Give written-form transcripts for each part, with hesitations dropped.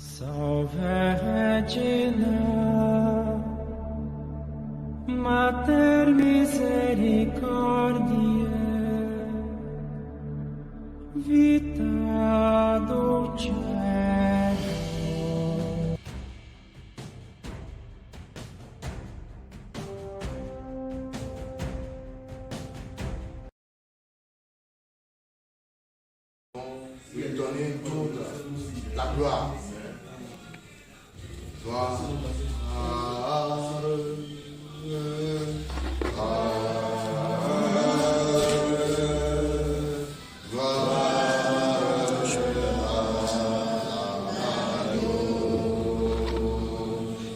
Salve Regina, Mater misericordiae, vita dulcedo. Lui donner toute la gloire. Gloire.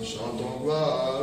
Chantons gloire,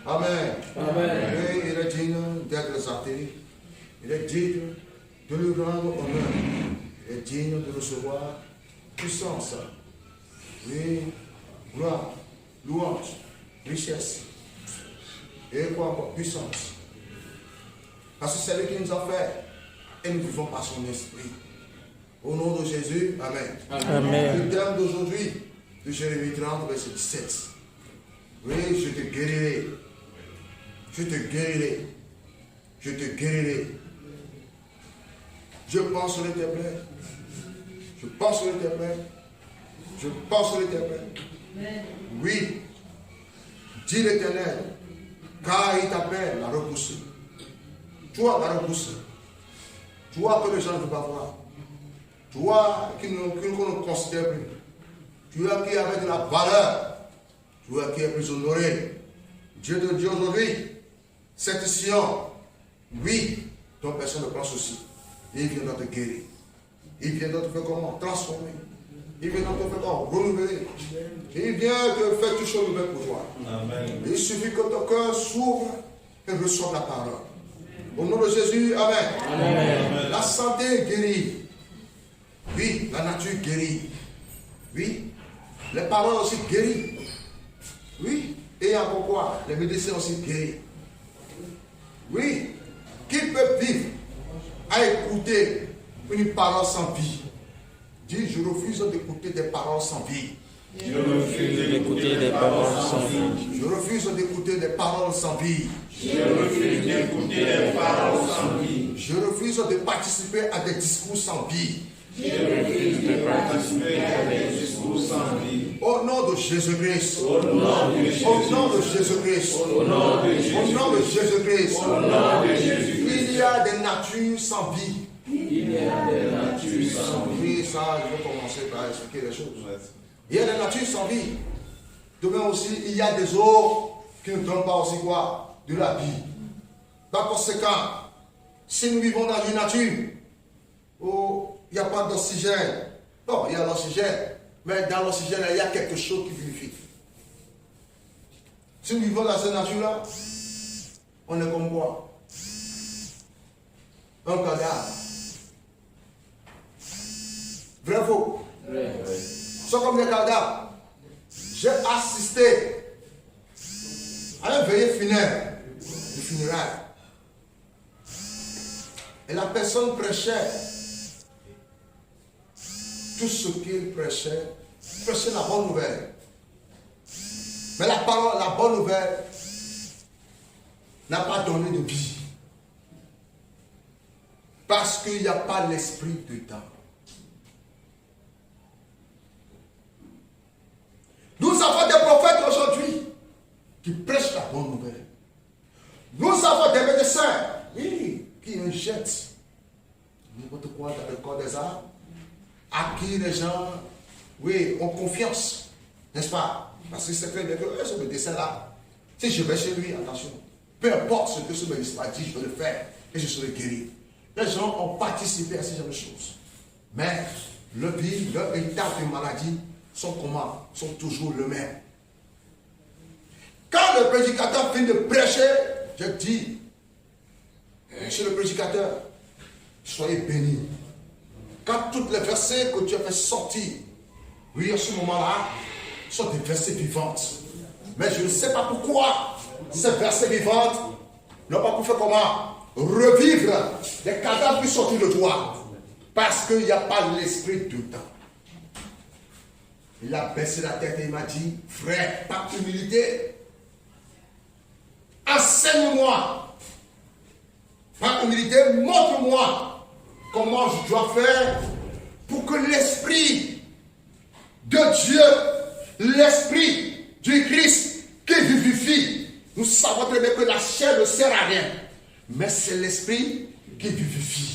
Amen. Amen. Il est digne d'être exalté. Il est digne de lui rendre honneur. Il est digne de recevoir puissance. Oui, gloire, louange, richesse. Et quoi encore? Puissance. Parce que c'est lui qui nous a fait. et nous vivons par son esprit. Au nom de Jésus, Amen. Amen. Le terme d'aujourd'hui, de Jérémie 30, verset 17. Oui, je te guérirai. Je te guérirai. Je te guérirai. Je pense sur l'Éternel. Je pense sur l'Éternel. Je pense sur l'Éternel. Oui. Dis l'Éternel. Car il t'appelle à repousser. Toi, à repousser. Toi que les gens ne veulent pas voir. Toi qui ne considère plus. Toi qui avait de la valeur. Toi qui est plus honoré. Dieu te dit aujourd'hui, cette Sion, oui, ton personne ne pense aussi. Il vient de te guérir. Il vient de te faire comment? Transformer. Il vient de te faire comment? Renouveler. Il vient de faire tout chose nouvelle pour toi. Amen. Il suffit que ton cœur s'ouvre et reçoive la parole. Au nom de Jésus, Amen. Amen. La santé guérit. Oui, la nature guérit. Oui, les paroles aussi guérissent. Oui, et encore quoi? Les médecins aussi guérissent. Oui, qui peut vivre à écouter une parole sans vie? Dis, je refuse d'écouter des paroles sans vie. Je refuse d'écouter des paroles sans vie. Je refuse d'écouter des paroles sans vie. Je refuse d'écouter des paroles sans vie. Je refuse de participer à des discours sans vie. Je refuse de participer à des discours sans vie. Au nom de Jésus-Christ. Au nom de Jésus. Au nom de Jésus-Christ. Au nom de Jésus. Au nom de Jésus-Christ. Au nom de Jésus. Il y a des natures sans vie. Il y a des natures sans vie. Oui, ça, je vais commencer par expliquer les choses. Il y a des natures sans vie. Demain aussi, il y a des eaux qui ne donnent pas aussi quoi? De la vie. Par conséquent, si nous vivons dans une nature où il n'y a pas d'oxygène, bon, il y a l'oxygène, mais dans l'oxygène, il y a quelque chose qui vivifie. Si nous vivons dans cette nature-là, on est comme quoi? Un cadavre. Vrai ou faux? Vrai. Sont comme des cadavres. J'ai assisté à un veillée funèbre, de funérailles. Et la personne prêchait tout ce qu'il prêchait la bonne nouvelle. Mais la parole, la bonne nouvelle, n'a pas donné de vie. Parce qu'il n'y a pas l'esprit dedans. Nous avons des prophètes aujourd'hui qui prêchent la bonne nouvelle. Nous avons des médecins, oui, qui injectent n'importe quoi dans le corps des arbres, à qui les gens, oui, ont confiance, n'est-ce pas? Parce que c'est très bien que ce médecin-là, si je vais chez lui, attention, peu importe ce que ce médecin a dit, je vais le faire et je serai guéri. Les gens ont participé à ce genre de choses. Mais le vie, leur état de maladie sont comment? Sont toujours le même. Quand le prédicateur finit de prêcher, je dis, monsieur le prédicateur, soyez bénis. Quand tous les versets que tu as fait sortir, oui, à ce moment-là, sont des versets vivantes. Mais je ne sais pas pourquoi ces versets vivantes n'ont pas pu faire comment? Revivre les cadavres qui sont de toi. Parce qu'il n'y a pas l'esprit dedans. Il a baissé la tête et il m'a dit, frère, par humilité, enseigne-moi. Par humilité, montre-moi comment je dois faire pour que l'esprit de Dieu, l'esprit du Christ qui vivifie, nous savons très bien que la chair ne sert à rien, mais c'est l'esprit qui vivifie.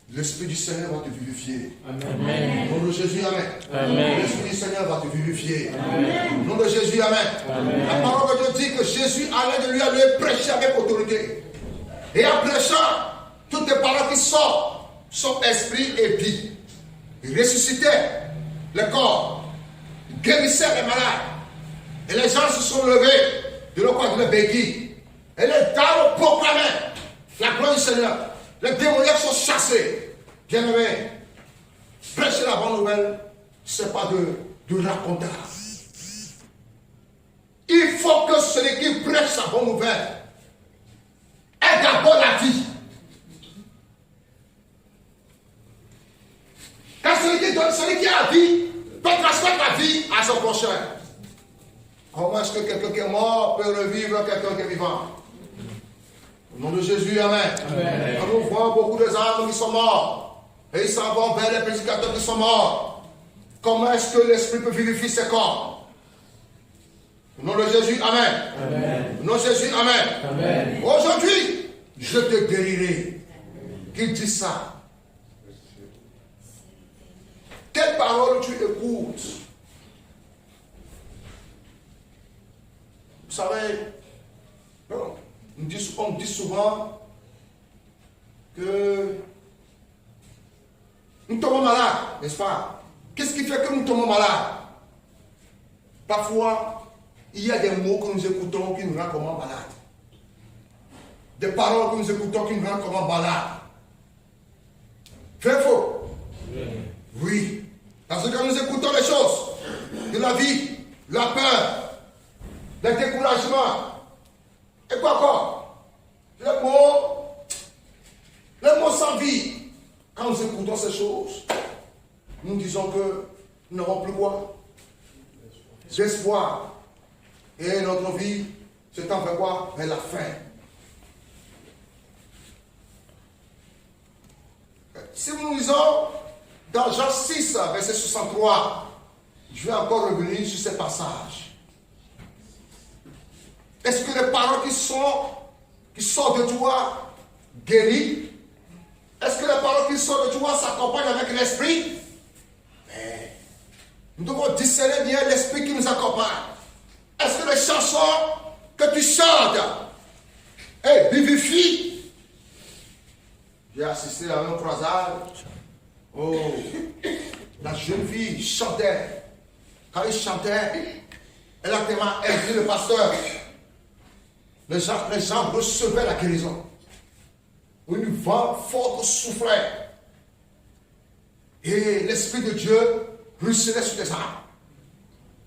L'Esprit du Seigneur va te vivifier. Amen. Au nom de Jésus, Amen. Amen. L'Esprit du Seigneur va te vivifier. Amen. Au nom de Jésus, Amen. Amen. La parole de Dieu dit que Jésus allait de lui aller prêcher avec autorité. Et en prêchant, toutes les paroles qui sortent sont esprit et vie. Il ressuscitait le corps. Il guérissait les malades. Et les gens se sont levés de leur coin de leur béquille. Et les dames proclamaient la gloire du Seigneur. Les démoniaques sont chassés. Bien-aimés, prêcher la bonne nouvelle, ce n'est pas de raconter. Il faut que celui qui prêche la bonne nouvelle ait d'abord la vie. que quelqu'un qui est mort peut revivre quelqu'un qui est vivant? Au nom de Jésus, amen. Amen. Quand nous voyons beaucoup de âmes qui sont morts, et ils s'en vont vers les prédicateurs qui sont morts, comment est-ce que l'Esprit peut vivifier ces corps? Au nom de Jésus, amen. Amen. Au nom de Jésus, amen. Amen. Aujourd'hui, je te guérirai. Qui dit ça? Quelle parole tu écoutes? Vous savez, on dit souvent que nous tombons malades, n'est-ce pas? Qu'est-ce qui fait que nous tombons malades? Parfois, il y a des mots que nous écoutons qui nous rendent comme malades. Des paroles que nous écoutons qui nous rendent comme malades. Fait faux? Oui. Parce que quand nous écoutons les choses de la vie, la peur, le découragement, et quoi encore? Les mots sans vie. Quand nous écoutons ces choses, nous disons que nous n'avons plus quoi? L'espoir. Et notre vie se tend vers quoi? Vers la fin. Si nous lisons dans Jean 6, verset 63, je vais encore revenir sur ces passages. Est-ce que les paroles qui sortent de toi guérissent? Est-ce que les paroles qui sortent de toi s'accompagnent avec l'esprit? Mais nous devons discerner bien l'esprit qui nous accompagne. Est-ce que les chansons que tu chantes vivifient? J'ai assisté à un croisade. Oh, la jeune fille chantait. Quand il chantait, elle a tellement aidé le pasteur. Les gens recevaient la guérison. Une vent forte soufflait. Et l'Esprit de Dieu ruisselait sur les âmes.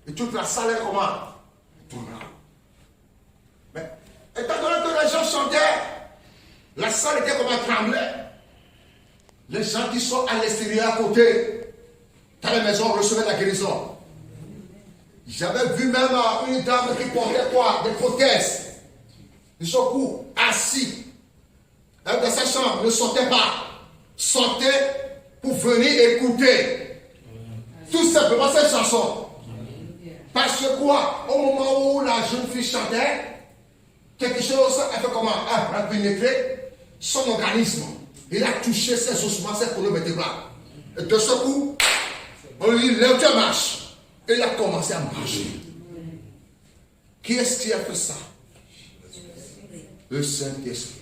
Et toute la salle est comment? Tournant. Mais étant donné que les gens chantaient, la salle était comme un tremblait. Les gens qui sont à l'extérieur à côté, dans la maison, recevaient la guérison. J'avais vu même une dame qui portait quoi? Des prothèses. De son cou, assis. Elle dans sa chambre, ne sortait pas. Sortait pour venir écouter. Tout simplement cette chanson. Parce que quoi? Au moment où la jeune fille chantait, quelque chose a fait comment? A pénétré son organisme. Il a touché ses ossements, ses colonnes vertébrales. Et de ce coup, on lui lève de marche. Et il a commencé à marcher. Qui est-ce qui a fait ça? Le Saint-Esprit.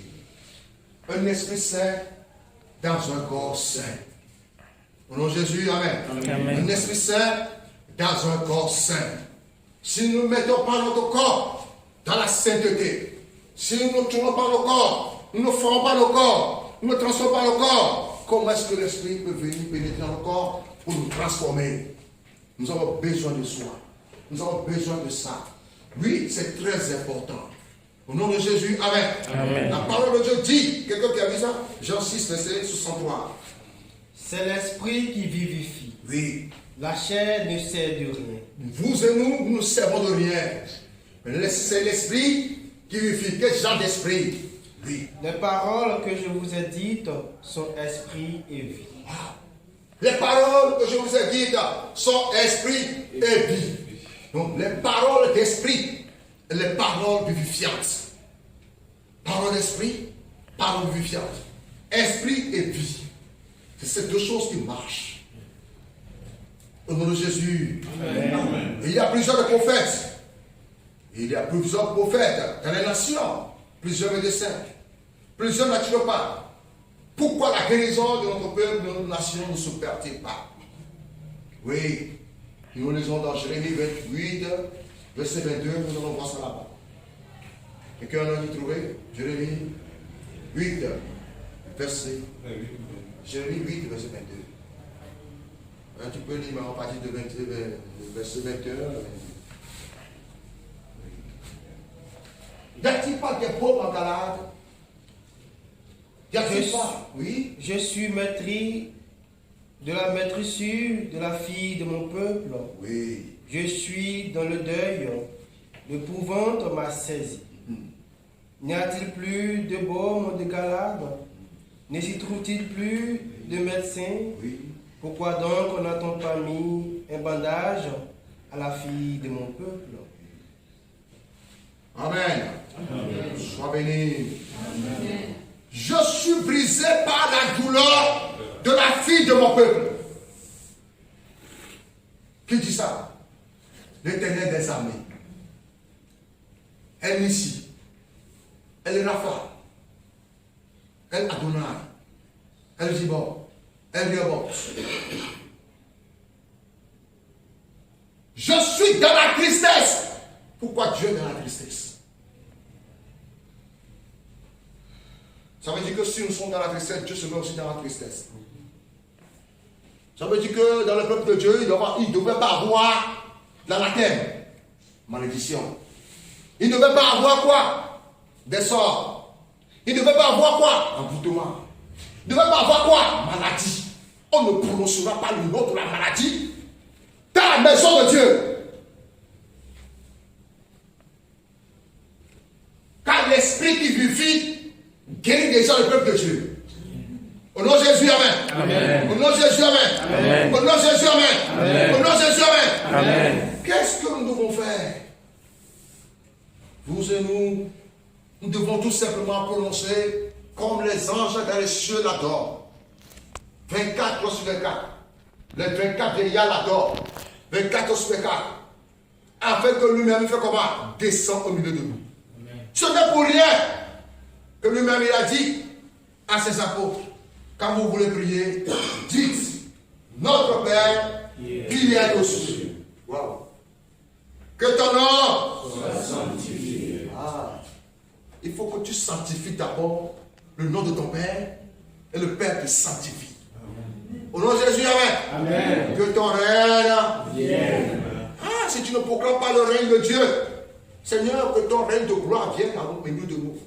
Un esprit saint dans un corps saint. Au nom de Jésus, amen. Amen. Un esprit saint dans un corps saint. Si nous ne mettons pas notre corps dans la sainteté, si nous ne tournons pas nos corps, nous ne formons pas nos corps, nous ne transformons pas nos corps, comment est-ce que l'esprit peut venir pénétrer dans le corps pour nous transformer? Nous avons besoin de soi. Nous avons besoin de ça. Oui, c'est très important. Au nom de Jésus, amen. Amen. La parole de Dieu dit, quelqu'un qui a vu ça? Jean 6, verset 63. C'est l'esprit qui vivifie. Oui. La chair ne sert de rien. Vous et nous, nous ne servons de rien. C'est l'esprit qui vivifie. Quel genre d'esprit? Oui. Les paroles que je vous ai dites sont esprit et vie. Les paroles que je vous ai dites sont esprit et vie. Donc les paroles d'esprit et les paroles vivifiantes. Parole d'esprit, parole vivifiante. Esprit et vie. C'est ces deux choses qui marchent. Au nom de Jésus. Amen. Il y a plusieurs prophètes. Il y a plusieurs prophètes dans les nations. Plusieurs médecins. Plusieurs naturopathes. Pourquoi la guérison de notre peuple, de notre nation ne se perd-il pas? Oui. Nous lisons dans Jérémie 28, verset 22, nous allons voir ça là-bas. Quelqu'un a dû trouver? Jérémie 8, verset. Jérémie 8, verset 22. Tu peux lire à partir de verset 21. Y a-t-il pas des pauvres en Galade? Y a-t-il pas? Oui. Je suis maîtrise de la maîtrissure de la fille de mon peuple. Oui. Je suis dans le deuil L'épouvante m'a saisi. N'y a-t-il plus de baume de Galade? Ne s'y trouve-t-il plus de médecins? Oui. Pourquoi donc n'a-t-on pas mis un bandage à la fille de mon peuple? Amen. Sois béni. Je suis brisé par la douleur de la fille de mon peuple. Qui dit ça? L'Éternel des armées. Elle Nissi. Elle Rapha. Elle Adonai. Elle Gibor. Elle Riobot. Je suis dans la tristesse. Pourquoi Dieu est dans la tristesse? Ça veut dire que si nous sommes dans la tristesse, Dieu se met aussi dans la tristesse. Ça veut dire que dans le peuple de Dieu, il ne devait pas avoir l'anathème, malédiction. Il ne devait pas avoir quoi? Des sorts. Il ne devait pas avoir quoi? Envoûtement. Il ne devait pas avoir quoi? Maladie. On ne prononcera pas le nom de la maladie dans la maison de Dieu. Car l'esprit qui vivifie guérit déjà le peuple de Dieu. Au nom de Jésus, amen. Amen. Au nom de Jésus, amen. Amen. Au nom de Jésus, amen. Amen. Au nom de Jésus, amen. Amen. Qu'est-ce que nous devons faire? Vous et nous devons tout simplement prononcer comme les anges dans les cieux l'adorent. 24 sur 24. Les 24 vieillards l'adorent. 24 sur 24. Afin que lui-même fait comment? Descend au milieu de nous. Ce n'est pour rien que lui-même il a dit à ses apôtres, quand vous voulez prier, dites, notre Père, qui est aux cieux. Wow. Que ton nom soit sanctifié. Ah. Il faut que tu sanctifies d'abord le nom de ton Père et le Père te sanctifie. Au nom de Jésus, amen. Amen. Que ton règne vienne. Ah, si tu ne proclames pas le règne de Dieu, Seigneur, que ton règne de gloire vienne au milieu de nous.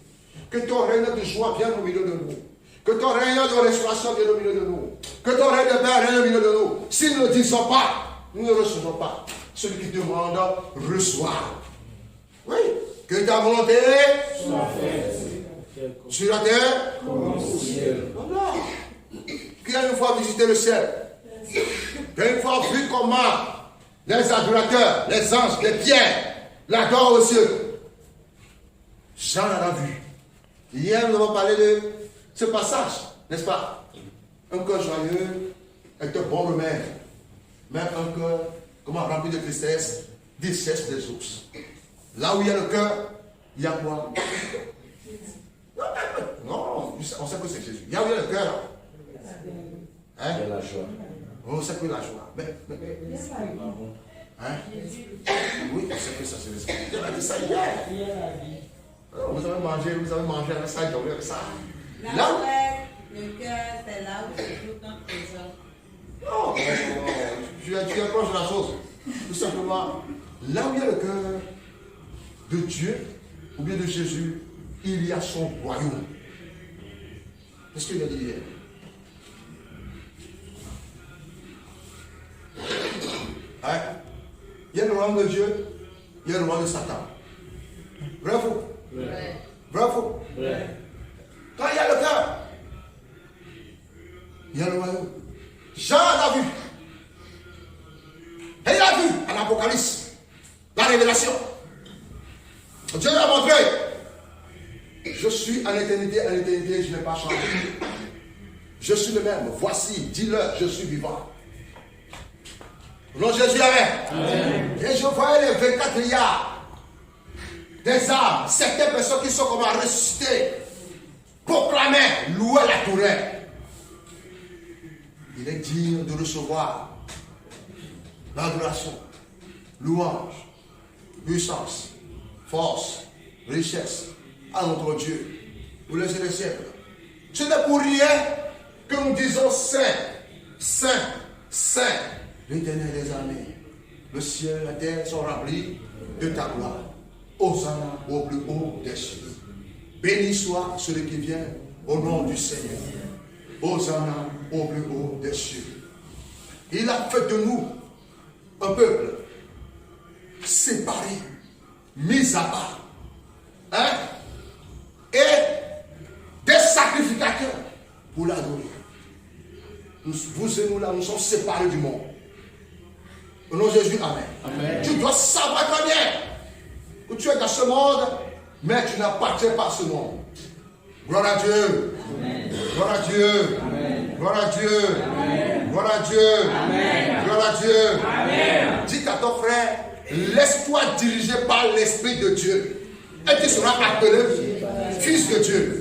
Que ton règne de joie vienne au milieu de nous. Que ton règne de restauration vienne au milieu de nous. Que ton règne de paix vienne au milieu de nous. Si nous ne disons pas, nous ne recevons pas. Celui qui demande, reçoit. Oui. Que ta volonté Soit faite sur la terre comme au ciel. voilà. Qui a une fois visité le ciel, qui a une fois vu comment les adorateurs, les anges, les pierres l'adorent aux cieux. Jean l'a vu. Hier, nous avons parlé de ce passage, n'est-ce pas? Un cœur joyeux est un bon remède. Mais un cœur, comment rempli de tristesse, déchèche des os. Là où il y a le cœur, il y a quoi? Non, on sait que c'est Jésus. Là où il y a le cœur, hein? Il y a la joie. On sait que la joie. Hein? Oui, on sait que ça c'est l'esprit. Il a dit ça hier. Vous avez mangé avec ça, dormi avec ça. Là où le cœur, c'est là où se trouve un trésor. non, tu approches la chose. Tout simplement, là où il y a le cœur de Dieu, ou bien de Jésus, il y a son royaume. Qu'est-ce qu'il a dit hier? Hein? Il y a le royaume de Dieu, il y a le royaume de Satan. Vrai ou faux? Ouais. Vrai ou faux? Vrai. Quand il y a le cœur, il y a le royaume. Jean l'a vu. Et il a vu à l'Apocalypse la révélation. Dieu lui a montré. Je suis à l'éternité, je n'ai pas changé. Je suis le même. Voici, dis-le, je suis vivant. Au nom de Jésus, amen. Et je voyais les 24 milliards des âmes, certaines personnes qui sont comme ressuscitées, proclamaient, louaient la tourelle. Il est digne de recevoir l'adoration, louange, puissance, force, richesse à notre Dieu pour les siècles. Ce n'est pour rien que nous disons Saint, Saint, Saint, l'Éternel des armées. Le ciel et la terre sont remplis de ta gloire. Hosanna au plus haut des cieux. Béni soit celui qui vient au nom du Seigneur. Hosanna au plus haut des cieux. Il a fait de nous un peuple séparé mis à part. Hein? Et des sacrificateurs pour l'adorer. Vous et nous là, nous sommes séparés du monde. Au nom de Jésus, amen. Amen. Tu dois savoir très bien que tu es dans ce monde, mais tu n'appartiens pas à ce monde. Gloire à Dieu. Amen. Gloire à Dieu. Amen. Gloire à Dieu. Amen. Gloire à Dieu. Amen. Gloire à Dieu. Amen. Dis à ton frère, laisse-toi diriger par l'Esprit de Dieu. Et tu seras appelé fils de Dieu.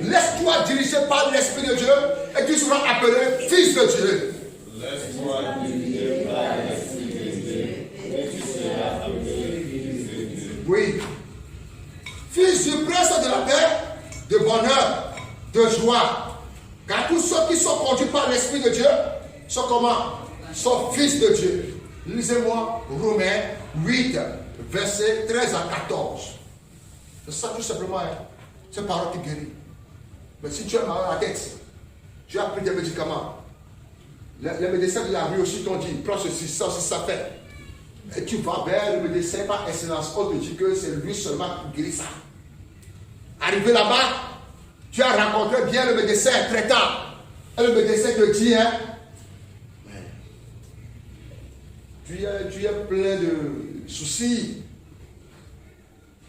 Laisse-toi diriger par l'Esprit de Dieu et tu seras appelé fils de Dieu. Laisse-toi diriger par l'Esprit de Dieu et tu seras appelé fils de Dieu. Oui. Fils du prince de la paix, de bonheur, de joie. Car tous ceux qui sont conduits par l'Esprit de Dieu sont comment? Sont fils de Dieu. Lisez-moi Romains 8, versets 13 à 14. C'est ça tout simplement, hein. C'est parole qui guérit. Mais si tu as mal à la tête, tu as pris des médicaments. Les médecins de la rue aussi t'ont dit, prends ceci, ça fait. Et tu vas vers le médecin par excellence. On te dit que c'est lui seulement qui guérit ça. Arrivé là-bas, tu as rencontré bien le médecin traitant. Et le médecin te dit, hein, tu es plein de soucis.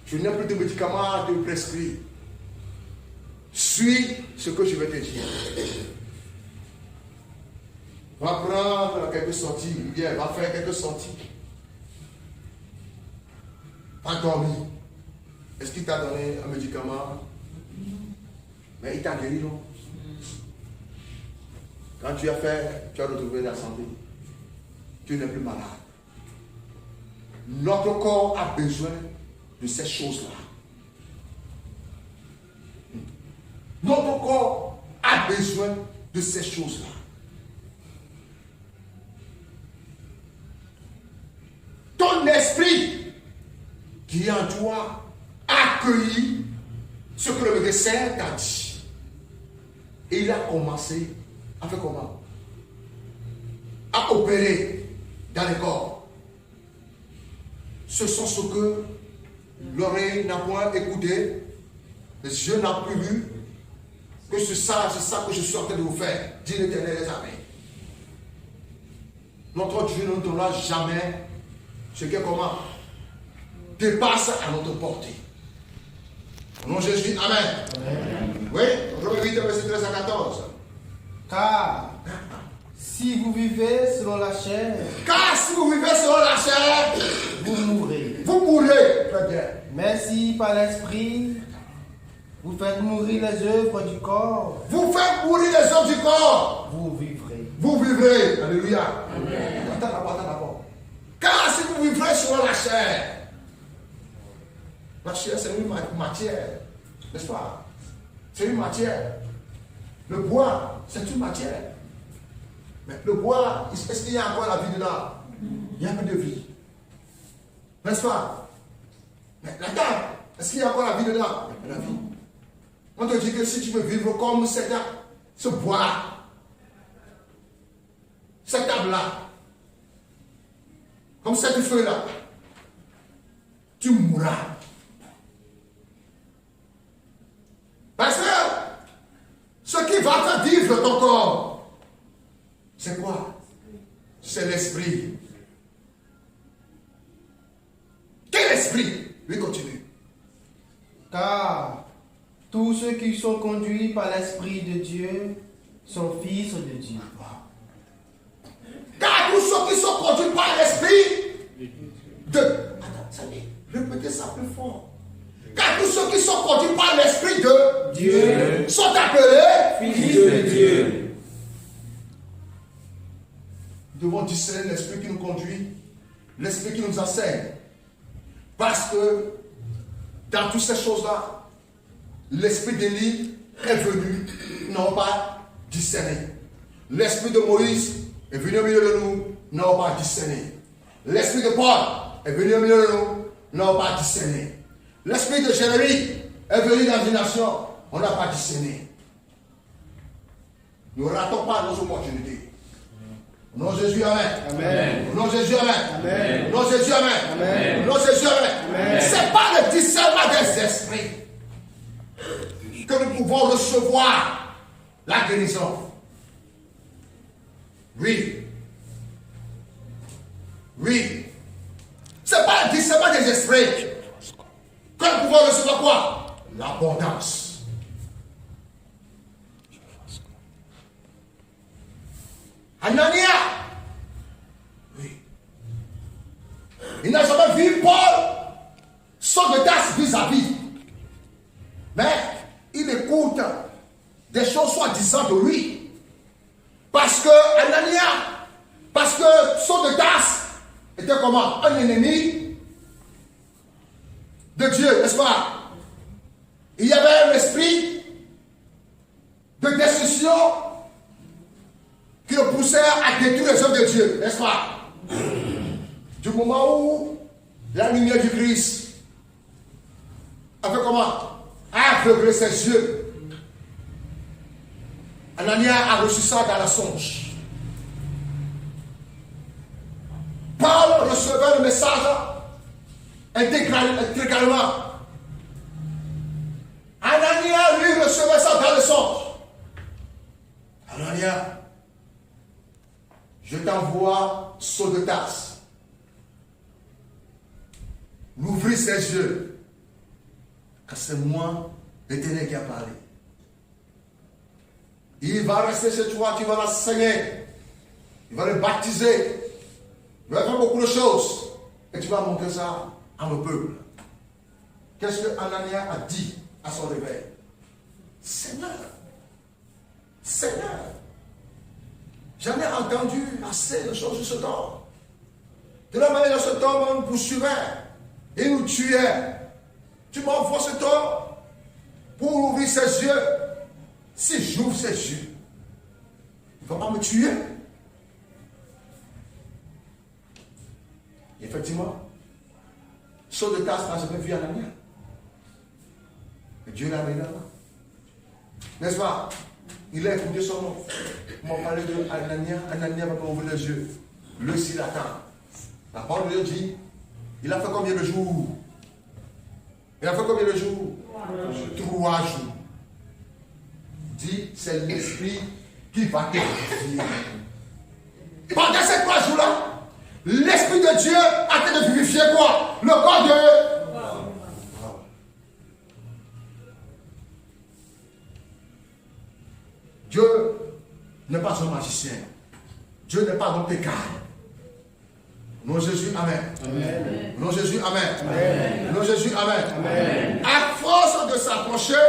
Tu n'as plus de médicaments à te prescrire. Suis ce que je vais te dire. Va prendre quelques sorties, ou bien va faire quelques sorties. Va dormir. Est-ce qu'il t'a donné un médicament? Mais il t'a guéri, non? Quand tu as fait, tu as retrouvé la santé. Tu n'es plus malade. Notre corps a besoin de ces choses-là. Notre corps a besoin de ces choses-là. Ton esprit qui est en toi a accueilli ce que le médecin t'a dit. Et il a commencé à faire comment? À opérer dans les corps. Ce sont ce que l'oreille n'a point écouté, les yeux n'ont plus vu, que c'est ça que je suis en train de vous faire, dit l'Éternel des armées. Notre Dieu ne donnera jamais ce qui est comment dépasse à notre portée. Au nom de Jésus, amen. Amen. Oui, Romains 8, verset 13 à 14. Car si vous vivez selon la chair, vous mourrez. Vous mourrez, très bien. Mais si par l'esprit, vous faites mourir les œuvres du corps, Vous faites mourir les œuvres du corps. vous vivrez. Vous vivrez. Alléluia. Amen. Attends d'abord. Car si vous vivrez selon la chair c'est une matière, n'est-ce pas? C'est une matière. Le bois, c'est une matière. Mais le bois, est-ce qu'il y a encore la vie dedans? Il y a un peu de vie. N'est-ce pas? Mais la table, est-ce qu'il y a encore la vie dedans? Il y a la vie. On te dit que si tu veux vivre comme ce bois, cette table-là, comme cette feuille-là, tu mourras. Parce que ce qui va faire vivre ton corps, c'est quoi? C'est l'esprit. Quel esprit? Oui, continue. Car tous ceux qui sont conduits par l'Esprit de Dieu sont fils de Dieu. Car tous ceux qui sont conduits par l'Esprit de... Attends, ça dit, répétez ça plus fort. Car tous ceux qui sont conduits par l'Esprit de Dieu sont appelés fils de Dieu. Nous devons discerner l'Esprit qui nous conduit, l'Esprit qui nous enseigne. Parce que dans toutes ces choses-là, l'Esprit d'Élie est venu, non pas discerner. L'Esprit de Moïse est venu au milieu de nous, non pas discerner. L'Esprit de Paul est venu au milieu de nous, non pas discerner. L'Esprit de Jérémie est venu dans une nation, on n'a pas discerné. Ne ratons pas nos opportunités. Au nom de Jésus, Amen. Amen. Au nom de Jésus, Amen. Amen. Au nom de Jésus, Amen. Amen. Au nom de Jésus, Amen. Amen. C'est pas le discernement des esprits que nous pouvons recevoir la guérison. Oui. Oui. C'est pas le discernement des esprits que nous pouvons recevoir quoi? L'abondance. Anania. Oui. Il n'a jamais vu Paul sans de tasse vis-à-vis. Mais il écoute des choses soi-disant de lui. Parce que Anania, parce que son de tasse était comment? Un ennemi de Dieu, n'est-ce pas? Il y avait un esprit de destruction qui le poussait à détruire les œuvres de Dieu, n'est-ce pas? Du moment où la lumière du Christ a fait comment? A aveuglé ses yeux. Anania a reçu ça dans la songe. Paul recevait le message intégralement. Anania, lui, recevait ça dans le songe. Anania, je t'envoie saut de tasse. L'ouvrir ses yeux. Car c'est moi, l'Éternel, qui a parlé. Il va rester chez toi, tu vas l'enseigner. Il va le baptiser. Il va faire beaucoup de choses. Et tu vas montrer ça à nos peuples. Qu'est-ce que Anania a dit à son réveil? Seigneur, Seigneur, j'en ai entendu assez de choses de ce temps. De la manière de ce temps, on nous poursuivait et nous tuait. Tu m'envoies ce temps pour ouvrir ses yeux. Si j'ouvre ses yeux, il ne va pas me tuer. Effectivement, saut de tasse n'a jamais vu Anania. Et Dieu l'a mis là-bas. N'est-ce pas? Il a écouté son nom. On m'a parlé de Anania. Anania va m'ouvrir les yeux. Le s'il attend. La parole de Dieu dit, il a fait combien de jours? Il a fait combien de jours? 3 jours. Dit, c'est l'esprit qui va te vivifier. Pendant ces 3 jours-là, l'esprit de Dieu a été de vivifier quoi? Le corps de... Dieu n'est pas un magicien. Dieu n'est pas un égal. Au nom de Jésus, Amen. Amen. Au nom de Jésus, Amen. Amen. Au nom de Jésus, Amen. Amen. À force de s'approcher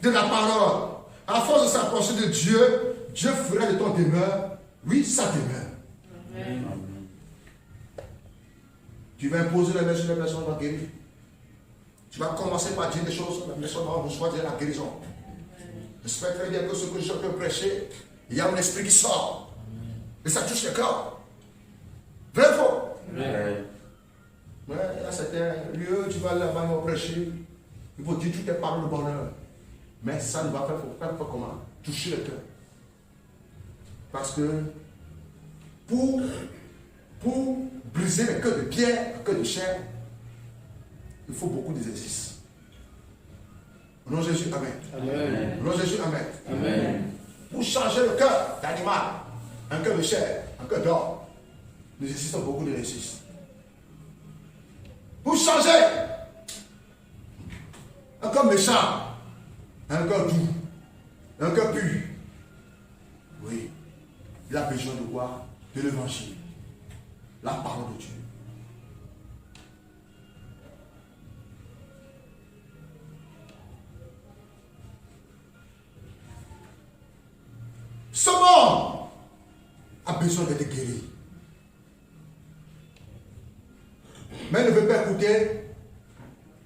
de la parole, à force de s'approcher de Dieu, Dieu fera de ton demeure, oui, sa demeure. Amen. Tu vas imposer les mains sur les personnes, va guérir. Tu vas commencer par dire des choses, la personne va recevoir la guérison. J'espère très bien que ce que je peux prêcher, il y a un esprit qui sort. Et ça touche le corps. Vrai ou faux? Mais il y a certains lieux, tu vas là-bas prêcher, il faut dire toutes tes paroles de bonheur. Mais ça ne va pas faire comment? Toucher le cœur. Parce que pour briser le cœur de pierre, le cœur de chair, il faut beaucoup d'exercices. Au nom de Jésus, Amen. Amen. Au nom de Jésus, Amen. Amen. Pour changer le cœur d'animal, un cœur de chair, un cœur d'homme, nous exerçons beaucoup d'exercices. Pour changer un cœur méchant, un cœur doux, un cœur pur, oui, il a besoin de quoi? De l'évangile, la parole de Dieu. Ce monde a besoin d'être guéri. Mais ne veut pas écouter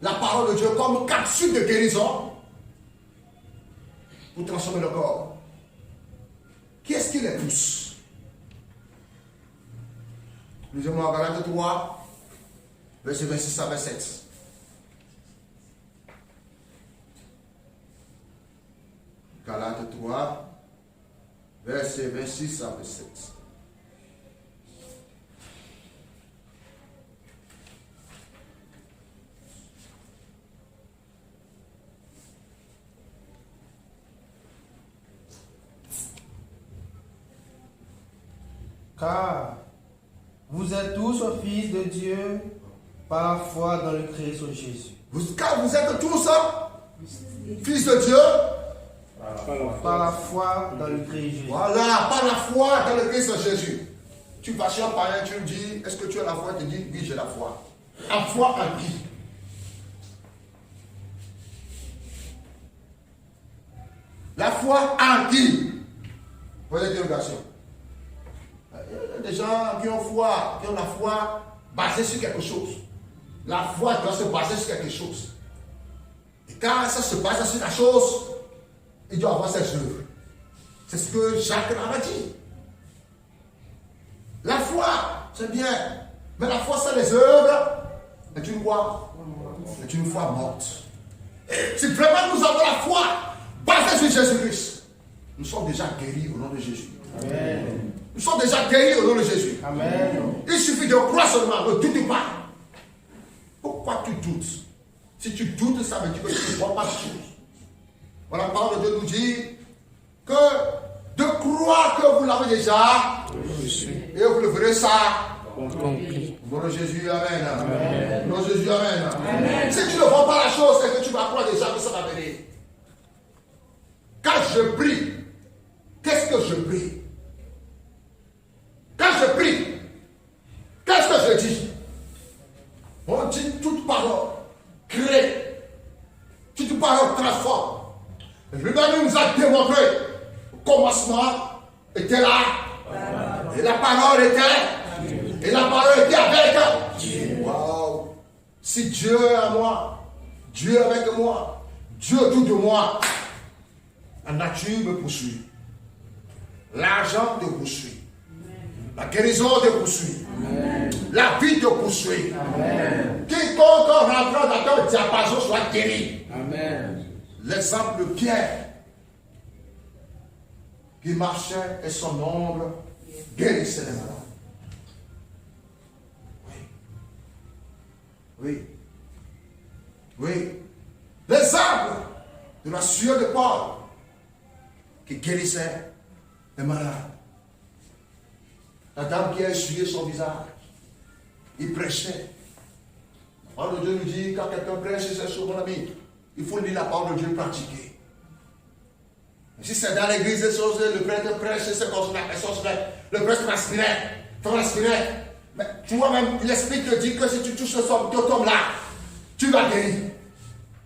la parole de Dieu comme capsule de guérison pour transformer le corps. Qui est-ce qui les pousse? Lisez-moi Galates 3, verset 26 à 27. Galates 3, verset 26 à 27. Car vous êtes tous fils de Dieu par la foi dans le Christ Jésus. Car vous êtes tous fils de Dieu. Par la foi dans le Christ Jésus. Voilà, par la foi dans le Christ Jésus. Tu vas chez un païen, tu lui dis, est-ce que tu as la foi? Il te dit, oui, j'ai la foi. En foi en qui? La foi en qui? Point d'interrogation. Il y a des gens qui ont foi, qui ont la foi basée sur quelque chose. La foi doit se baser sur quelque chose. Et quand ça se base sur la chose, il doit avoir ses œuvres. C'est ce que Jacques a dit. La foi, c'est bien. Mais la foi sans les œuvres est une foi. C'est une foi morte. Et si vraiment nous avons la foi basée sur Jésus-Christ, nous sommes déjà guéris au nom de Jésus. Amen. Nous sommes déjà guéris au nom de Jésus. Amen. Il suffit de croire seulement, ne doute pas. Pourquoi tu doutes? Si tu doutes, ça veut dire que tu ne vois pas de choses. Voilà, la parole de Dieu nous dit que de croire que vous l'avez déjà, et vous le verrez ça. Accompli. Au nom de Jésus, amen. Au nom de Jésus, amen. Si tu ne vois pas la chose, c'est que tu vas croire déjà que ça va venir. Quand je prie, qu'est-ce que je prie? Quand je prie, qu'est-ce que je dis? On dit toute parole crée, toute parole transforme. Lui-même nous a démontré au commencement était là, et la parole était, et la parole était avec. Wow. Si Dieu est à moi, Dieu est avec moi, Dieu tout de moi, la nature me poursuit, l'argent te poursuit. La guérison te poursuit. Amen. La vie te poursuit. Amen. Quiconque rentre dans ton diapason soit guéri. Amen. L'exemple de Pierre qui marchait et son ombre guérissait les malades. Oui. Oui. Oui. L'exemple de la sueur de Paul qui guérissait les malades. La dame qui a essuyé son visage, il prêchait. La parole de Dieu nous dit, quand quelqu'un prêche, c'est sur mon ami, il faut lire la parole de Dieu pratiquer. Si c'est dans l'église des choses, le prêtre prêche, c'est comme la personne se fait. Le prêtre transpirait. Mais tu vois même, l'esprit te dit que si tu touches cet homme-là, tu vas guérir.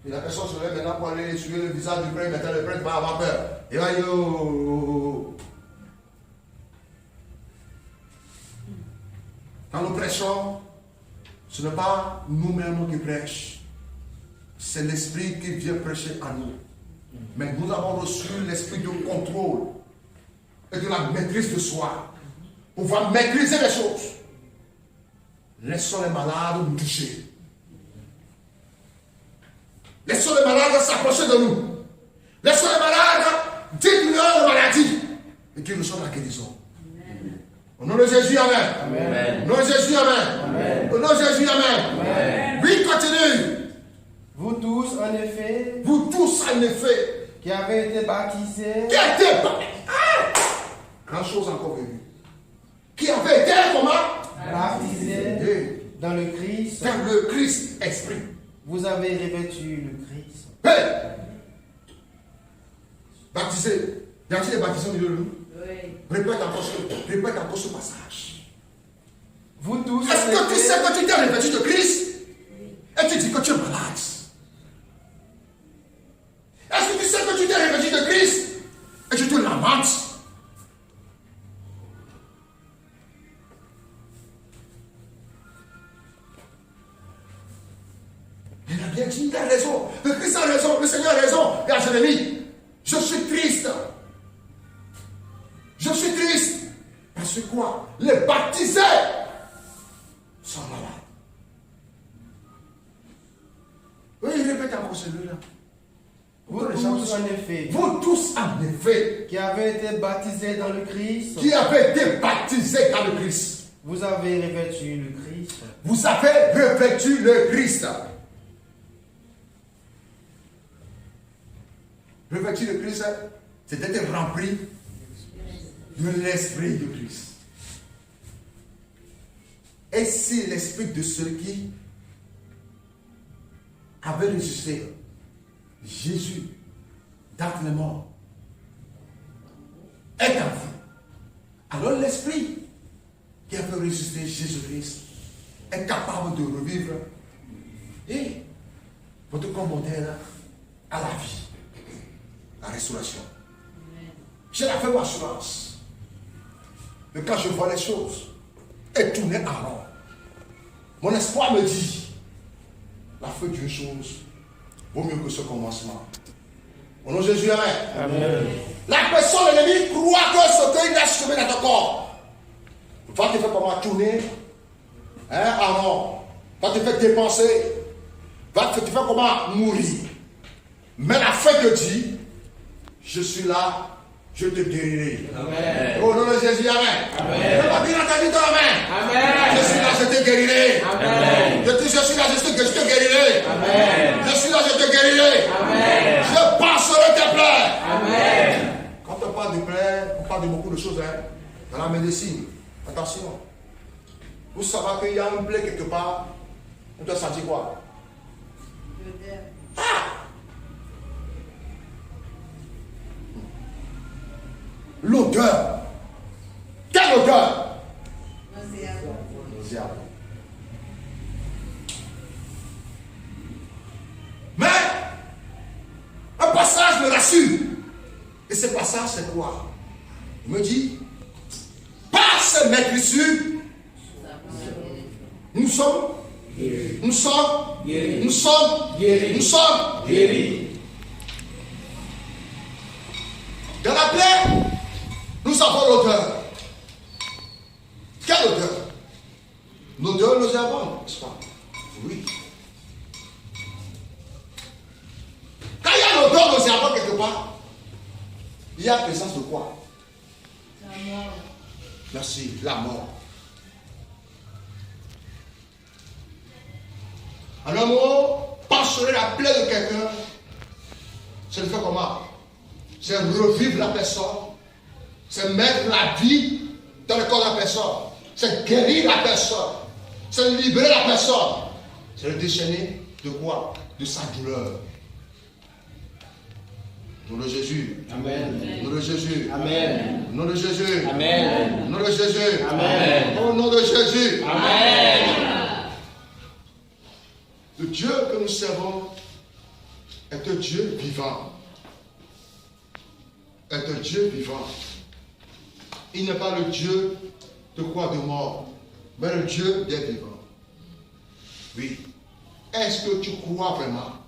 Et la personne se lève maintenant pour aller essuyer le visage du prêtre, maintenant le prêtre va avoir peur. Et va yo. Quand nous prêchons, ce n'est pas nous-mêmes qui prêchons. C'est l'Esprit qui vient prêcher à nous. Mais nous avons reçu l'esprit de contrôle et de la maîtrise de soi. Pour pouvoir maîtriser les choses. Laissons les malades nous toucher. Laissons les malades s'approcher de nous. Laissons les malades dire leur maladie et qu'ils reçoivent la guérison. Au nom de Jésus, amen. Amen. Au nom de Jésus, amen. Amen. Au nom de Jésus, amen. Amen. Oui, continue. Vous tous, en effet, qui avez été baptisés, grande chose encore venue. Qui avait été comment? Baptisés dans le Christ. Dans le Christ esprit. Vous avez revêtu le Christ. Hey! Baptisé. Y a-t-il des baptisés au milieu de nous? Oui. Répète encore ce passage. Vous tous, est-ce que tu sais que tu t'es revêtu de Christ? Et tu dis que tu es malade? Est-ce que tu sais que tu t'es revêtu de Christ? Et tu te lamentes? Il a bien dit, il a raison. Le Christ a raison, le Seigneur a raison. Et à Jérémie, je suis triste. Je suis triste. Parce que quoi? Les baptisés sont malades. Oui, répète encore celui-là. Vous tous, en effet, Vous tous, en effet, qui avez été baptisés dans le Christ, qui avez été baptisés dans le Christ, vous avez revêtu le Christ. vous avez revêtu le Christ. Revêtu le Christ, c'est d'être rempli de l'esprit de Christ. Et si l'esprit de celui qui avait ressuscité Jésus d'entre les morts est en vous, alors l'esprit qui a fait ressusciter Jésus-Christ est capable de revivre et votre commentaire à la vie, la restauration. J'ai la ferme assurance que quand je vois les choses et tourner en rond, mon espoir me dit la fin d'une chose vaut mieux que ce commencement. Au nom de Jésus, amen. Amen. La personne de l'ennemi croit que ce qu'il a semé dans ton corps va te faire comment tourner en rond, va te faire dépenser, va te faire comment mourir. Mais la fin te dit, je suis là, je te guérirai. Amen. Au nom de Jésus, amen. Amen. Je vais bien entendu ton amen. Amen. Je suis là, je te guérirai. Amen. Je suis là, je te guérirai. Amen. Je suis là, je te guérirai. Amen. Je passerai tes plaies. Amen. Quand on parle de plaies, on parle de beaucoup de choses dans la médecine. Attention. Vous savez qu'il y a une plaie quelque part, on doit sentir quoi? L'odeur. Quelle odeur? Nauséabond. Mais un passage me rassure. Et ce passage, c'est quoi? Il me dit, par ce maîtrisure, nous sommes guéris. Nous sommes guéris. Dans la plaie, nous avons l'odeur. Quelle odeur? L'odeur nauséabonde, n'est-ce pas? Oui. Quand il y a l'odeur nauséabonde quelque part, il y a présence de quoi? La mort. Merci, la mort. En un mot, pensionner la plaie de quelqu'un, c'est le faire comment? C'est revivre la personne, c'est mettre la vie dans le corps de la personne, c'est guérir la personne, c'est libérer la personne, c'est le déchaîner de quoi? De sa douleur. Nom de Jésus. Amen. Nom de Jésus. Amen. Nom de Jésus. Amen. Nom de Jésus. Amen. Au nom de Jésus. Amen. Le Dieu que nous servons est un Dieu vivant. Est un Dieu vivant. Il n'est pas le Dieu de quoi? De mort, mais le Dieu des vivants. Oui. Est-ce que tu crois vraiment?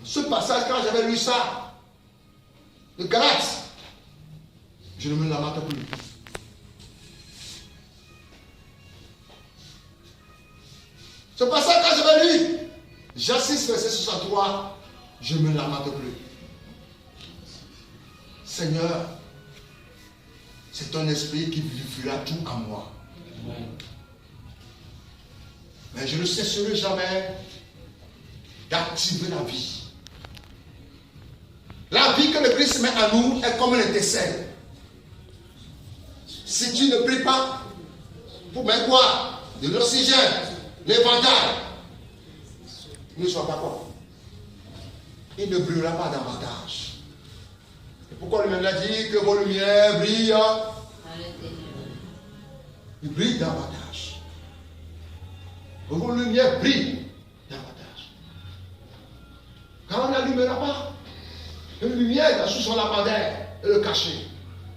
Ce passage, quand j'avais lu ça, de Galates, je ne me lamente plus. Ce passage, quand j'avais lu, Jean 6, verset 63, je ne me lamente plus. Seigneur, c'est ton esprit qui vivifiera tout en moi. Mais je ne cesserai jamais d'activer la vie. La vie que le Christ met en nous est comme un étincelle. Si tu ne pries pas pour mettre quoi? De l'oxygène, l'éventail, il ne soit pas quoi? Il ne brûlera pas davantage. Et pourquoi lui-même a dit que vos lumières brillent? Il brille davantage. Que vos lumières brillent davantage. Quand on n'allumera pas, une lumière dans sous son lampadaire et le cacher,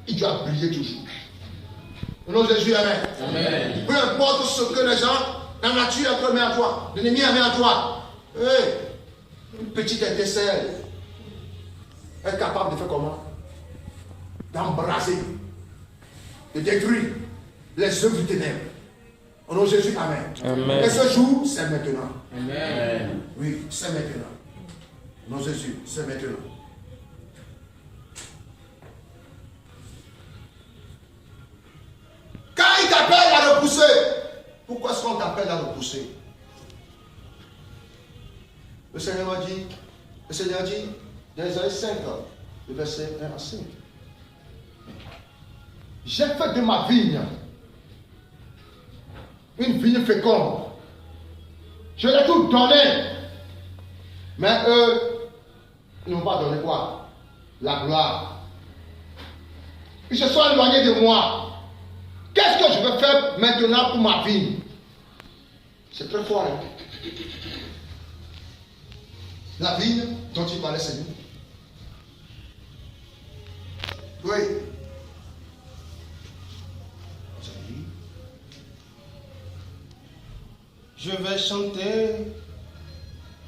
il doit briller toujours. Au nom de Jésus, amen. Amen. Peu importe ce que les gens, la nature a mis à toi, l'ennemi a mis à toi. Hey, une petite étincelle est capable de faire comment? D'embraser, de détruire les œuvres du ténèbre. Au nom de Jésus, amen. Amen. Et ce jour, c'est maintenant. Amen. Oui, c'est maintenant. Au nom de Jésus, c'est maintenant. Quand il t'appelle à repousser, pourquoi est-ce qu'on t'appelle à repousser? Le Seigneur m'a dit, dans Isaïe 5, le verset 1 à 5. J'ai fait de ma vigne une vigne féconde. Je l'ai tout donné. Mais eux, ils n'ont pas donné quoi? La gloire. Ils se sont éloignés de moi. Qu'est-ce que je vais faire maintenant pour ma vigne? C'est très fort. Hein? La vigne dont il parlait, c'est nous. Oui. Je vais chanter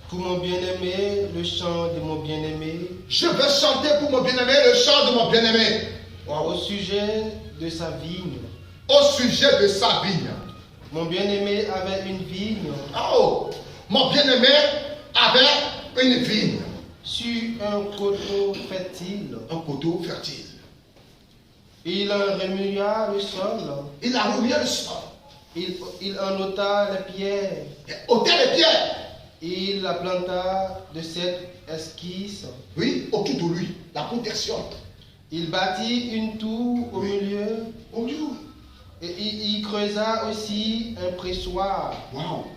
pour mon bien-aimé le chant de mon bien-aimé. Je vais chanter pour mon bien-aimé le chant de mon bien-aimé. Au sujet de sa vigne. Au sujet de sa vigne. Mon bien-aimé avait une vigne. Oh, mon bien-aimé avait une vigne. Sur un coteau fertile. Un coteau fertile. Il en remua le sol. Il a remué le sol. Il en ôta les pierres. Il ôtait les pierres. Il la planta de cette esquisse. Oui, autour de lui, la protection. Il bâtit une tour au milieu. Au milieu. Et il creusa aussi un pressoir. Wow.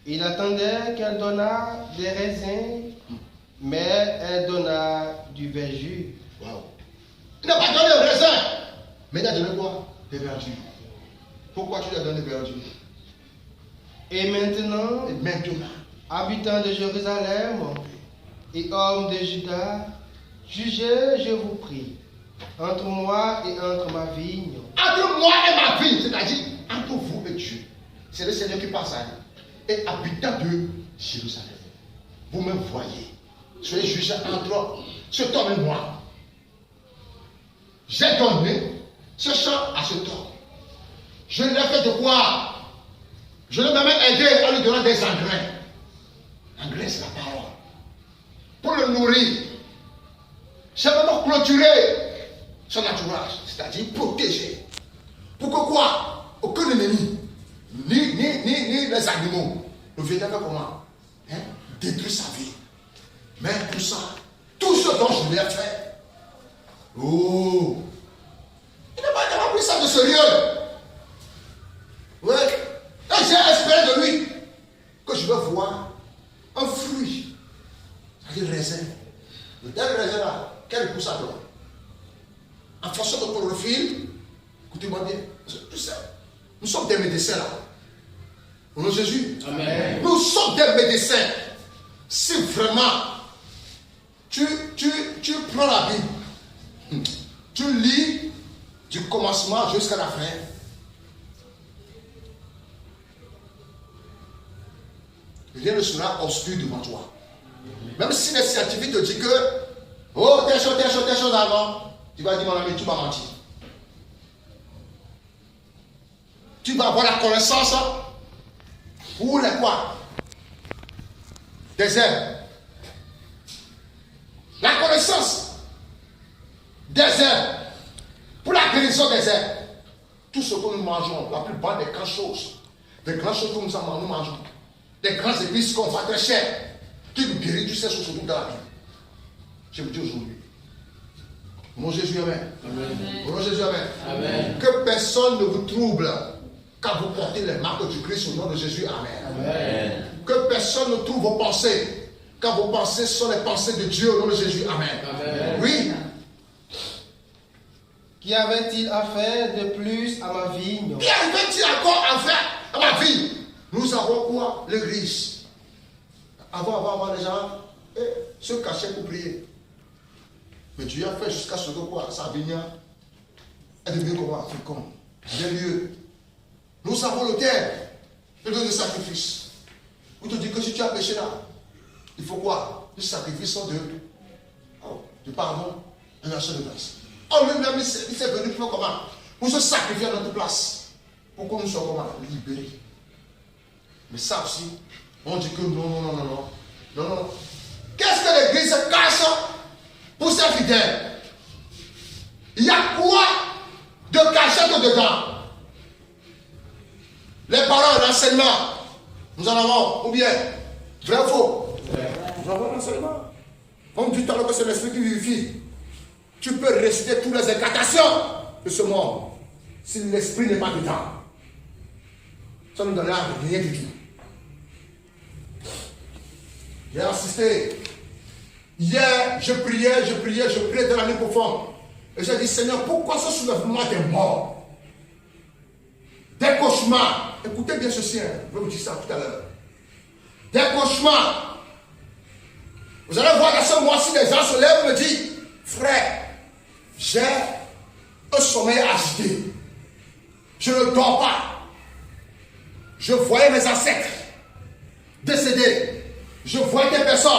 Il attendait qu'elle donnât des raisins, mais elle donna du verjus. Wow. Il n'a pas donné le raisin, mais il a donné quoi? Des verdures. Pourquoi tu lui as donné des verdures? Et maintenant, habitants de Jérusalem et hommes de Juda, jugez, je vous prie, entre moi et entre ma vigne. Entre moi et ma vigne, c'est-à-dire entre vous et Dieu. C'est le Seigneur qui passe à nous. Et habitants de Jérusalem, vous me voyez. Soyez jugés entre cet homme et moi. J'ai donné ce champ à cet homme. Je l'ai fait de quoi? Je l'ai même aidé en lui donnant des engrais. L'engrais, c'est la parole. Pour le nourrir. J'ai vraiment clôturé son entourage, c'est-à-dire protégé. Pour que quoi? Aucun ennemi, ni les animaux, ne viennent faire comment? Hein? Détruire sa vie. Mais pour ça, tout ce dont je lui ai fait, oh, il n'a pas pris ça de sérieux. Oui. Et j'ai espéré de lui que je vais voir un fruit, c'est-à-dire raisin. Le dernier raisin là, quel goût ça donne? En fonction de chlorophylle, écoutez-moi bien, tout ça, nous sommes des médecins là. Au nom de Jésus. Amen. Nous sommes des médecins. Si vraiment tu prends la Bible, tu lis du commencement jusqu'à la fin, rien ne sera obscur devant toi. Même si les scientifiques te disent que, oh, telle chose avant, tu vas dire, mon ami, tu vas mentir. Tu vas avoir la connaissance pour les quoi? Des herbes. La connaissance des herbes. Pour la guérison des herbes. Tout ce que nous mangeons, la plupart des grandes choses que nous mangeons, des grandes épices qu'on va très cher, qui nous guérit, tu sais, surtout dans la Bible. Je vous dis aujourd'hui. Mon Jésus, amen. Mon Jésus, amen. Amen. Que personne ne vous trouble quand vous portez les marques du Christ au nom de Jésus, amen. Amen. Que personne ne trouve vos pensées quand vos pensées sont les pensées de Dieu au nom de Jésus, amen. Amen. Oui. Qu'y avait-il à faire de plus à ma vigne? Qu'y avait-il encore à faire à ma vigne? Nous avons quoi? L'église. Avant, les gens se cachaient pour prier. Mais Dieu a fait jusqu'à ce que quoi? Sa vigne est devenue comment? Féconde. Des lieux. Nous avons l'autel, le lieu de sacrifice. On te dit que si tu as péché là, il faut quoi? Du sacrifice de pardon et la chair de grâce. Oh, lui-même, il s'est venu pour comment? Pour se sacrifier à notre place. Pour que nous soyons comment? Libérés. Mais ça aussi, on dit que non. Qu'est-ce que l'église cache pour ses fidèles? Il y a quoi de cachette dedans? Les paroles, l'enseignement, nous en avons, ou bien, vrai ou faux? Nous avons l'enseignement. On dit tout à l'heure que c'est l'esprit qui vivifie. Tu peux réciter toutes les incantations de ce monde si l'esprit n'est pas dedans. Ça ne nous donnera rien du tout. J'ai assisté. Hier, je priais dans la nuit profonde. Et j'ai dit, Seigneur, pourquoi ce soulèvement des morts? Des cauchemars. Écoutez bien ceci, hein. Je vais vous dire ça tout à l'heure. Des cauchemars. Vous allez voir dans ce mois-ci, les gens se lèvent et me disent, frère, j'ai un sommeil agité. Je ne dors pas. Je voyais mes ancêtres décédés. Je voyais des personnes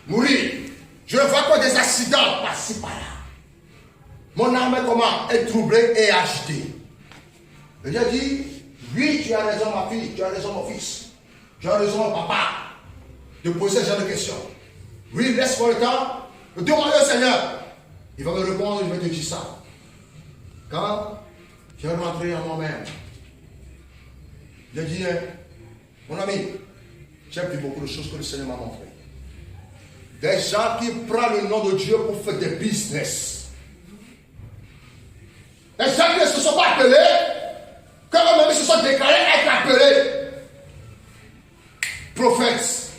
mourir. Je vois quoi des accidents par-ci par-là. Mon âme est comment? Est troublée et agitée. Et j'ai dit, oui, tu as raison ma fille, tu as raison mon fils, tu as raison mon papa, de poser ce genre de questions. Oui, laisse-moi le temps de demander au Seigneur. Il va me répondre, je vais te dire ça. Quand je vais rentrer en moi-même, j'ai dit, mon ami, j'ai appris beaucoup de choses que le Seigneur m'a montré. Des gens qui prennent le nom de Dieu pour faire des business. Des gens qui ne se sont pas appelés, quand eux-mêmes se sont déclarés être appelés. Prophètes,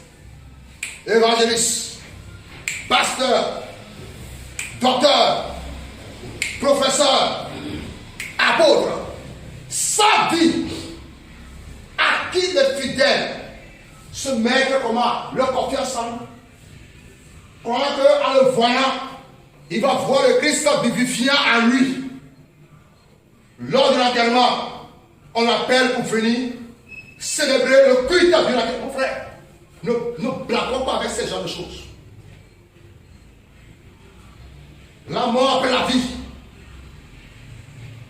évangélistes, pasteurs, docteurs, professeurs, apôtres, sans dire à qui les fidèles se mettre comment leur confiance en nous. Croyant qu'en le voyant, il va voir le Christ vivifiant en lui. Lors de l'enterrement, on l'appelle pour venir célébrer le culte de l'enterrement. Mon frère, ne blaguons pas avec ce genre de choses. La mort après la vie.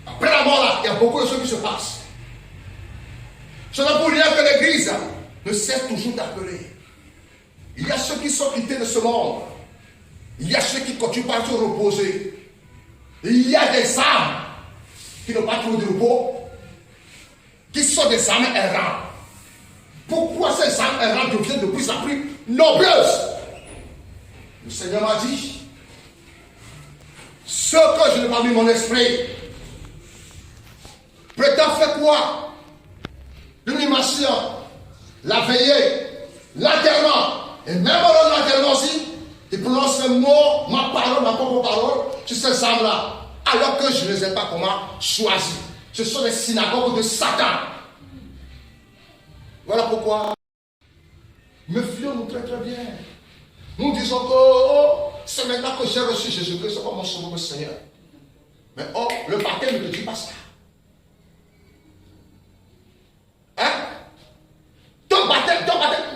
Après la mort, là, il y a beaucoup de choses qui se passent. Ce n'est pour rien que l'Église ne cesse toujours d'appeler. Il y a ceux qui sont quittés de ce monde. Il y a ceux qui continuent par se reposer. Il y a des âmes qui n'ont pas trouvé de repos, qui sont des âmes errantes. Pourquoi ces âmes errantes deviennent de plus en plus nombreuses? Le Seigneur m'a dit, ce que je n'ai pas mis mon esprit, prétend faire quoi? L'animation, la veillée, l'enterrement. Et même dans l'enterrement aussi, il prononce le mot, ma parole, ma propre parole, sur ces âmes-là. Alors que je ne les ai pas comment choisis. Ce sont les synagogues de Satan. Voilà pourquoi. Méfions-nous très très bien. Nous disons que c'est maintenant que j'ai reçu Jésus-Christ comme mon sauveur Seigneur. Mais oh, le baptême ne te dit pas ça. Hein? Ton baptême,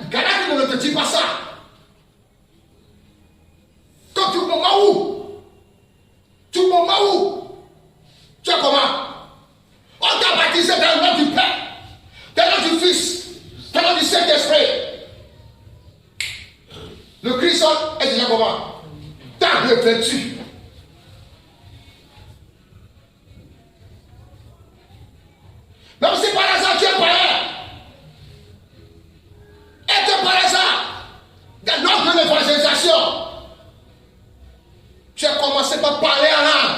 Galate ne te dit pas ça. Quand tu moment où? Tu moment où? Tu es comment? On t'a baptisé dans le nom du Père, dans le nom du Fils, dans le nom du Saint-Esprit. Le Christ est déjà comment? T'as revêtu. Même si par exemple tu es païen, et que par exemple, dans notre évangélisation, tu as commencé par parler en langue.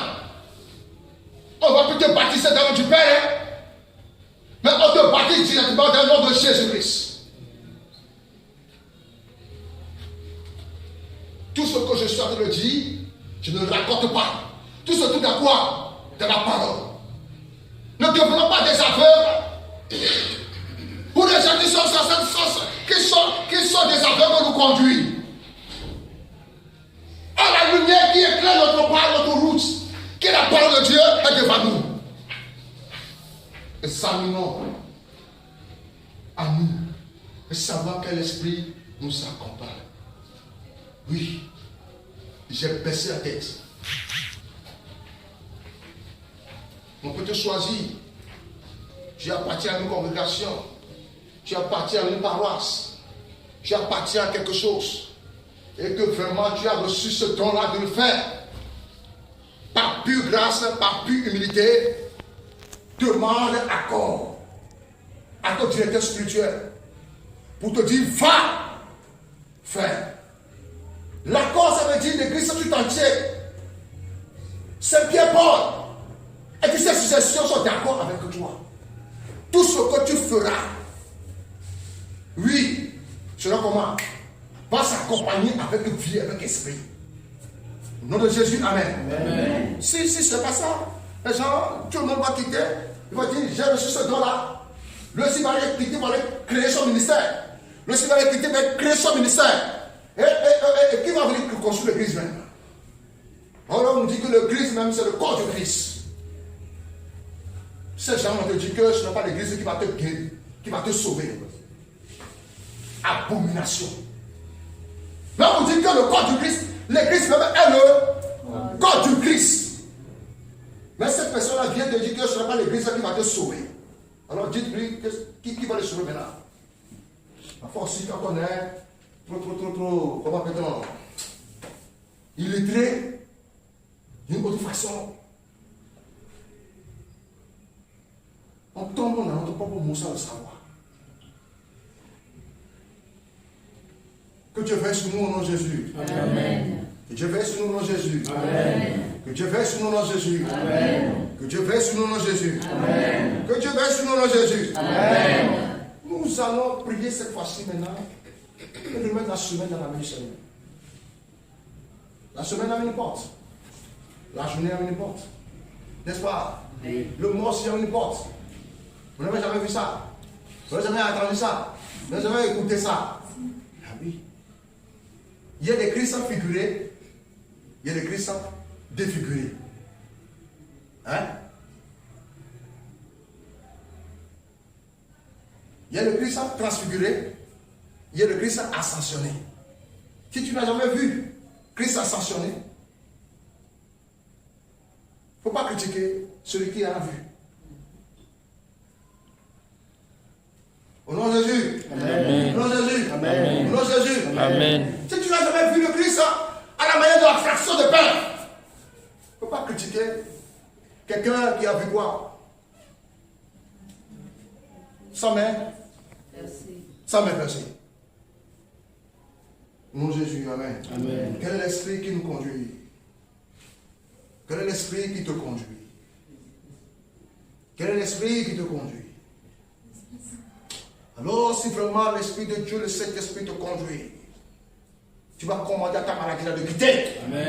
On va plus te baptiser dans le nom du Père, hein? Mais on te baptise directement dans le nom de Jésus-Christ. Tout ce que je suis en train de dire, je ne le raconte pas. Tout ce tout à quoi? De la parole. Ne devenons pas des aveugles. Ou des gens qui sont des aveugles nous conduisent. Oh, la lumière qui éclaire notre pas, notre route, qui est la parole de Dieu, est devant nous. Examinons à nous et savoir quel esprit nous accompagne. Oui, j'ai baissé la tête. On peut te choisir. Tu appartiens à une congrégation. Tu appartiens à une paroisse. Tu appartiens à quelque chose. Et que vraiment tu as reçu ce don-là de le faire. Par pure grâce, par pure humilité, demande accord à ton directeur spirituel pour te dire va faire. L'accord, ça veut dire l'église tout entier. C'est Pierre Paul. Et puis ces suggestions sont d'accord avec toi. tout ce que tu feras, oui, sera comment? Va s'accompagner avec vie, avec esprit. Au nom de Jésus, amen. Amen. Si ce n'est pas ça, les gens, tout le monde va quitter. Il va dire, j'ai reçu ce don-là. Lui aussi va aller quitter, va aller créer son ministère. Lui aussi va aller quitter, va créer son ministère. Et qui va venir construire l'église même? Alors on nous dit que l'église même, c'est le corps du Christ. Ces gens vont te dire que ce n'est pas l'église qui va te guérir, qui va te sauver. Abomination. Là, on dit que le corps du Christ, l'église même est le corps du Christ. Mais cette personne-là vient te dire que ce n'est pas l'église qui va te sauver. Alors dites-lui qui va le sauver maintenant. À force, si on est trop, comment peut-on, illettré, d'une autre façon, on tombe dans notre propre moussa de savoir. Que Dieu veille sur nous au nom de Jésus. Amen. Que Dieu veille sur nous au nom de Jésus. Amen. Que Dieu veille sur nous au nom de Jésus. Amen. Que Dieu veille sur nous au nom de Jésus. Amen. Que Dieu veille sur nous au nom de Jésus. Amen. Nous allons prier cette fois-ci maintenant et de mettre la semaine dans la main du Seigneur. La semaine a une porte. La journée a une porte. N'est-ce pas? Oui. Le mois aussi a une porte. Vous n'avez jamais vu ça? Vous n'avez jamais entendu ça? Vous n'avez jamais écouté ça? Ah oui. Il y a des Christians figurés. Il y a des Christians défigurés. Hein? Il y a le Christ transfiguré, il y a le Christ ascensionné. Si tu n'as jamais vu Christ ascensionné, il ne faut pas critiquer celui qui l'a vu. Au nom de Jésus. Amen. Au nom de Jésus. Amen. Au nom de Jésus. Amen. Si tu n'as jamais vu le Christ à la manière de la fraction de pain, il ne faut pas critiquer quelqu'un qui a vu quoi? Sa main. Merci. Sa main versée. Au nom de Jésus, amen. Amen. Quel est l'esprit qui nous conduit? Quel est l'esprit qui te conduit? Quel est l'esprit qui te conduit? Alors, si vraiment l'Esprit de Dieu, le Saint-Esprit te conduit, tu vas commander à ta maladie de quitter. Amen.